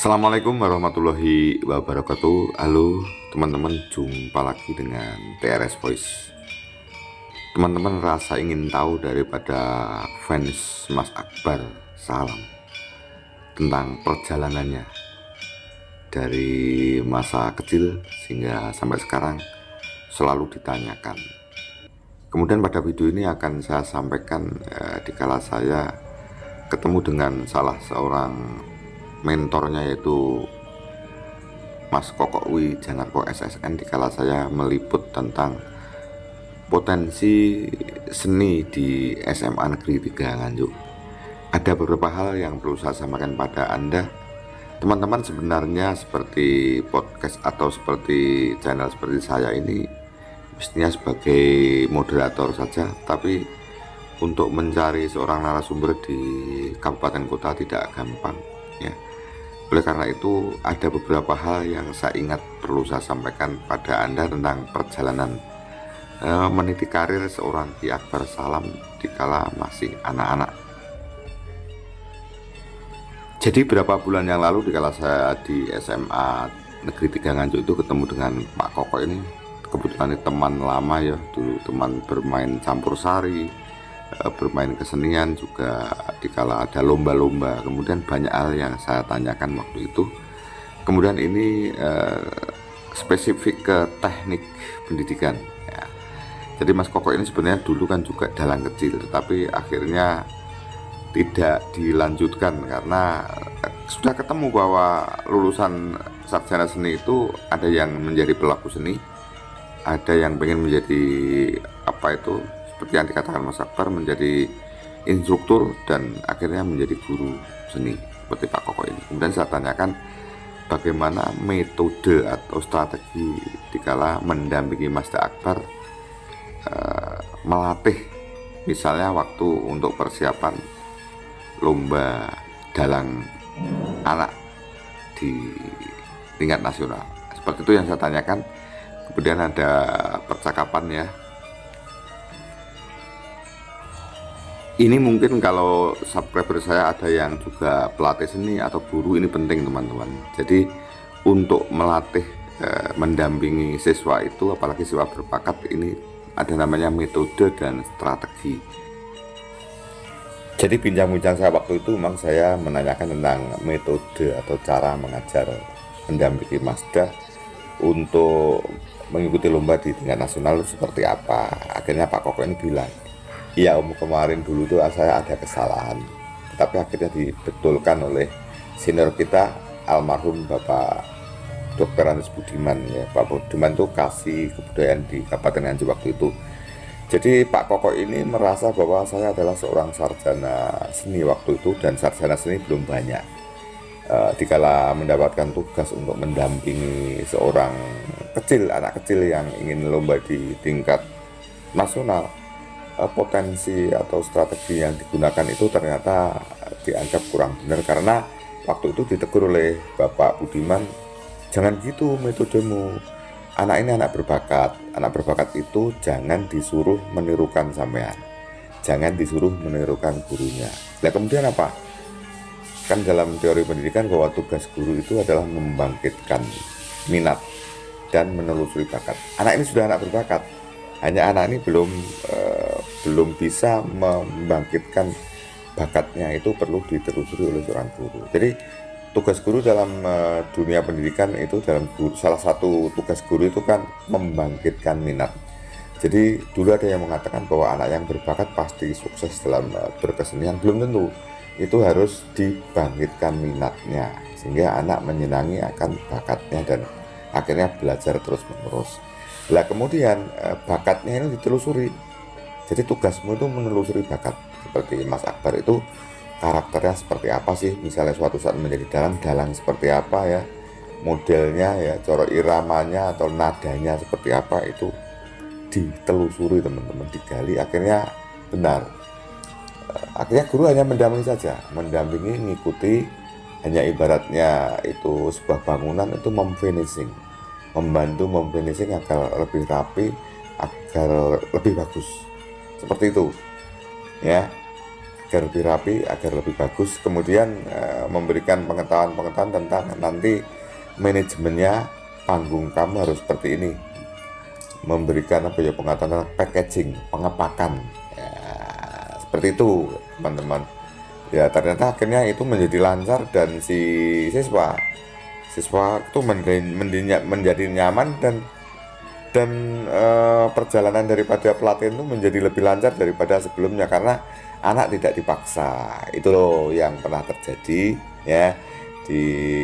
Assalamualaikum warahmatullahi wabarakatuh. Halo teman-teman, jumpa lagi dengan TRS Voice. Teman-teman rasa ingin tahu daripada fans Mas Akbar Salam tentang perjalanannya dari masa kecil sehingga sampai sekarang selalu ditanyakan. Kemudian pada video ini akan saya sampaikan dikala saya ketemu dengan salah seorang mentornya, yaitu Mas Koko Wijanarko SSN, dikala saya meliput tentang potensi seni di SMA Negeri 3 Nganjuk. Ada beberapa hal yang perlu saya sampaikan pada Anda teman-teman. Sebenarnya seperti podcast atau seperti channel seperti saya ini mestinya sebagai moderator saja, tapi untuk mencari seorang narasumber di kabupaten kota tidak gampang ya. Oleh karena itu ada beberapa hal yang saya ingat perlu saya sampaikan pada Anda tentang perjalanan meniti karir seorang Ki Akbar Salam dikala masih anak-anak. Jadi beberapa bulan yang lalu dikala saya di SMA Negeri 3 Nganjuk itu ketemu dengan Pak Koko ini. Kebetulan ini teman lama ya, dulu teman bermain campur sari, bermain kesenian juga dikala ada lomba-lomba. Kemudian banyak hal yang saya tanyakan waktu itu. Kemudian ini spesifik ke teknik pendidikan ya. Jadi Mas Koko ini sebenarnya dulu kan juga dalang kecil, tetapi akhirnya tidak dilanjutkan karena sudah ketemu bahwa lulusan sarjana seni itu ada yang menjadi pelaku seni, ada yang pengen menjadi apa itu, seperti yang dikatakan Mas Akbar, menjadi instruktur dan akhirnya menjadi guru seni seperti Pak Koko ini. Kemudian saya tanyakan bagaimana metode atau strategi dikala mendampingi Mas Akbar melatih misalnya waktu untuk persiapan lomba dalang anak di tingkat nasional. Seperti itu yang saya tanyakan. Kemudian ada percakapan ya. Ini mungkin kalau subscriber saya ada yang juga pelatih seni atau guru, ini penting teman-teman. Jadi untuk melatih mendampingi siswa itu, apalagi siswa berbakat, ini ada namanya metode dan strategi. Jadi bincang-bincang saya waktu itu memang saya menanyakan tentang metode atau cara mengajar mendampingi Masda untuk mengikuti lomba di tingkat nasional itu seperti apa. Akhirnya Pak Koko ini bilang, iya Om, kemarin dulu tuh saya ada kesalahan, tapi akhirnya dibetulkan oleh senior kita almarhum Bapak Dr. Andes Budiman ya. Pak Budiman tuh kasih kebudayaan di Kabupaten Nganjuk waktu itu. Jadi Pak Koko ini merasa bahwa saya adalah seorang sarjana seni waktu itu, dan sarjana seni belum banyak. Dikala mendapatkan tugas untuk mendampingi seorang anak kecil yang ingin lomba di tingkat nasional, potensi atau strategi yang digunakan itu ternyata dianggap kurang benar, karena waktu itu ditegur oleh Bapak Budiman, jangan gitu metodemu, anak ini anak berbakat itu jangan disuruh menirukan sampean, jangan disuruh menirukan gurunya. Nah kemudian apa? Kan dalam teori pendidikan bahwa tugas guru itu adalah membangkitkan minat dan menelusuri bakat. Anak ini sudah anak berbakat, hanya anak ini belum bisa membangkitkan bakatnya, itu perlu ditelusuri oleh seorang guru. Jadi tugas guru dalam dunia pendidikan itu, salah satu tugas guru itu kan membangkitkan minat. Jadi dulu ada yang mengatakan bahwa anak yang berbakat pasti sukses dalam berkesenian. Belum tentu, itu harus dibangkitkan minatnya sehingga anak menyenangi akan bakatnya dan akhirnya belajar terus menerus. Nah kemudian bakatnya ini ditelusuri. Jadi tugasmu itu menelusuri bakat. Seperti Mas Akbar itu karakternya seperti apa sih, misalnya suatu saat menjadi dalang seperti apa ya, modelnya ya, coro iramanya atau nadanya seperti apa, itu ditelusuri teman-teman, digali, akhirnya benar. Akhirnya guru hanya mendampingi saja, mendampingi, ngikuti, hanya ibaratnya itu sebuah bangunan itu membantu memfinishing agar lebih rapi, agar lebih bagus, seperti itu ya. agar lebih rapi, agar lebih bagus. Kemudian memberikan pengetahuan-pengetahuan tentang nanti manajemennya panggung kamu harus seperti ini, memberikan apa ya, pengetahuan packaging, pengepakan ya, seperti itu teman-teman. Ya ternyata akhirnya itu menjadi lancar dan si siswa itu menjadi nyaman dan perjalanan daripada pelatihan itu menjadi lebih lancar daripada sebelumnya karena anak tidak dipaksa. Itu loh yang pernah terjadi ya,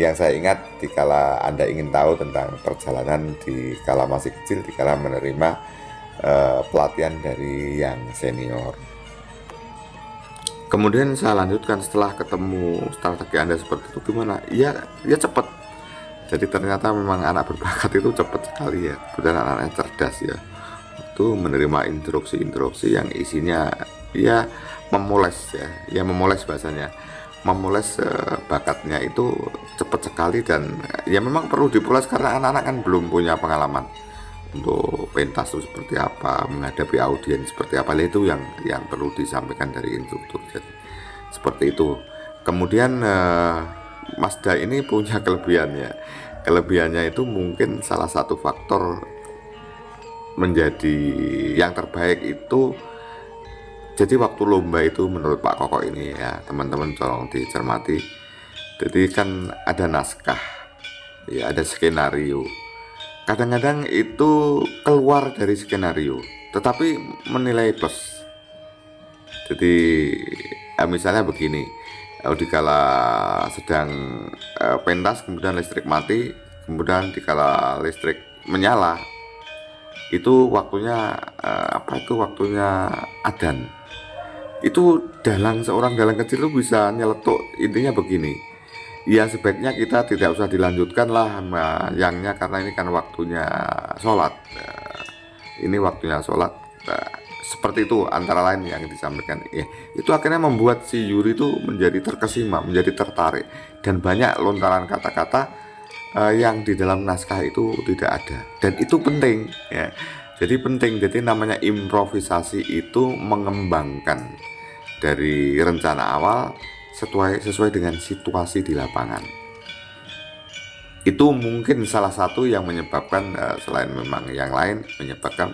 yang saya ingat dikala Anda ingin tahu tentang perjalanan dikala masih kecil, dikala menerima pelatihan dari yang senior. Kemudian saya lanjutkan setelah ketemu strategi Anda seperti itu gimana? Ya cepat. Jadi ternyata memang anak berbakat itu cepat sekali ya, kemudian anak-anaknya cerdas ya. Itu menerima instruksi yang isinya ya memoles ya memoles bahasanya, memoles bakatnya itu cepat sekali. Dan ya memang perlu dipoles karena anak-anak kan belum punya pengalaman untuk pentas itu seperti apa, menghadapi audiens seperti apa. Itu yang perlu disampaikan dari instruktur. Jadi seperti itu. Kemudian Mazda ini punya kelebihannya itu mungkin salah satu faktor menjadi yang terbaik itu, jadi waktu lomba itu menurut Pak Koko ini ya teman-teman tolong dicermati. Jadi kan ada naskah ya, ada skenario, kadang-kadang itu keluar dari skenario tetapi menilai plus. Jadi misalnya begini, dikala sedang pentas kemudian listrik mati, kemudian dikala listrik menyala itu waktunya waktunya adzan. Itu seorang dalang kecil itu bisa nyeletuk. Intinya begini, ya sebaiknya kita tidak usah dilanjutkan lah yangnya karena ini kan waktunya sholat, ini waktunya sholat. Seperti itu antara lain yang disampaikan ya. Itu akhirnya membuat si Yuri itu menjadi terkesima, menjadi tertarik, dan banyak lontaran kata-kata yang di dalam naskah itu tidak ada, dan itu penting ya. Jadi penting, jadi namanya improvisasi itu mengembangkan dari rencana awal sesuai dengan situasi di lapangan. Itu mungkin salah satu yang menyebabkan selain memang yang lain menyebabkan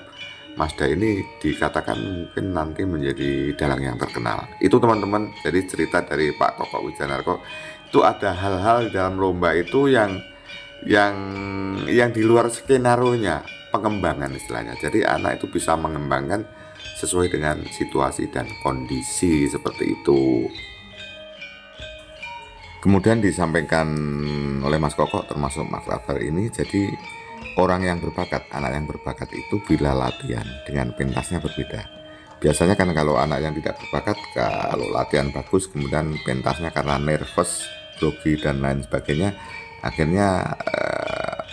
Mazda ini dikatakan mungkin nanti menjadi dalang yang terkenal. Itu teman-teman, jadi cerita dari Pak Koko Wijanarko. Itu ada hal-hal di dalam lomba itu yang di luar skenario-nya, pengembangan istilahnya. Jadi anak itu bisa mengembangkan sesuai dengan situasi dan kondisi seperti itu. Kemudian disampaikan oleh Mas Koko termasuk Mas Rabar ini, jadi orang yang berbakat, anak yang berbakat itu bila latihan dengan pentasnya berbeda. Biasanya kan kalau anak yang tidak berbakat, kalau latihan bagus kemudian pentasnya karena nervous, grogi dan lain sebagainya, akhirnya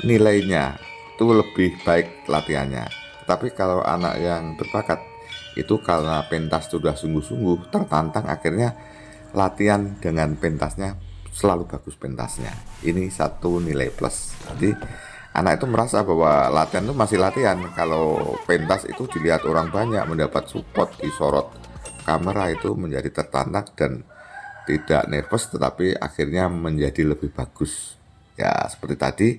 nilainya itu lebih baik latihannya. Tapi kalau anak yang berbakat itu karena pentas sudah sungguh-sungguh tertantang, akhirnya latihan dengan pentasnya selalu bagus pentasnya. Ini satu nilai plus. Jadi anak itu merasa bahwa latihan itu masih latihan. Kalau pentas itu dilihat orang banyak, mendapat support, disorot kamera, itu menjadi tertantang dan tidak nervous, tetapi akhirnya menjadi lebih bagus. Ya seperti tadi,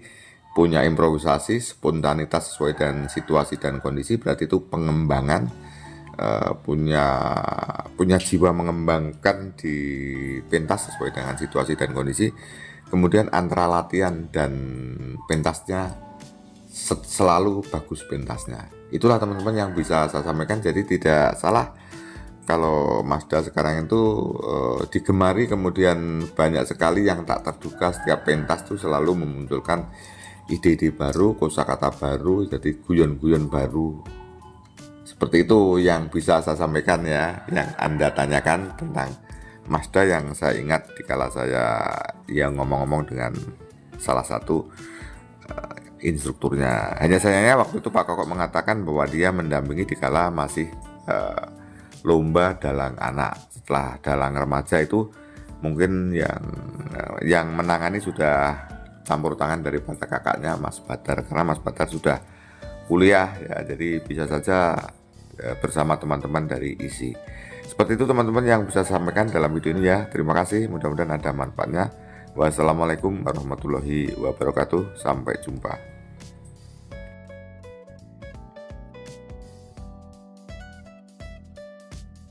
punya improvisasi, spontanitas sesuai dengan situasi dan kondisi, berarti itu pengembangan, punya jiwa mengembangkan di pentas sesuai dengan situasi dan kondisi. Kemudian antara latihan dan pentasnya selalu bagus pentasnya. Itulah teman-teman yang bisa saya sampaikan. Jadi tidak salah kalau Mazda sekarang itu digemari, kemudian banyak sekali yang tak terduga. Setiap pentas itu selalu memunculkan ide-ide baru, kosakata baru, jadi guyon-guyon baru. Seperti itu yang bisa saya sampaikan ya, yang Anda tanyakan tentang Mazda, yang saya ingat dikala saya ngomong-ngomong dengan salah satu instrukturnya. Hanya sayangnya waktu itu Pak Koko mengatakan bahwa dia mendampingi dikala masih lomba dalang anak. Setelah dalang remaja itu mungkin yang menangani sudah campur tangan daripada kakaknya Mas Badar, karena Mas Badar sudah kuliah ya, jadi bisa saja bersama teman-teman dari ISI. Seperti itu teman-teman yang bisa saya sampaikan dalam video ini ya. Terima kasih, mudah-mudahan ada manfaatnya. Wassalamualaikum warahmatullahi wabarakatuh. Sampai jumpa.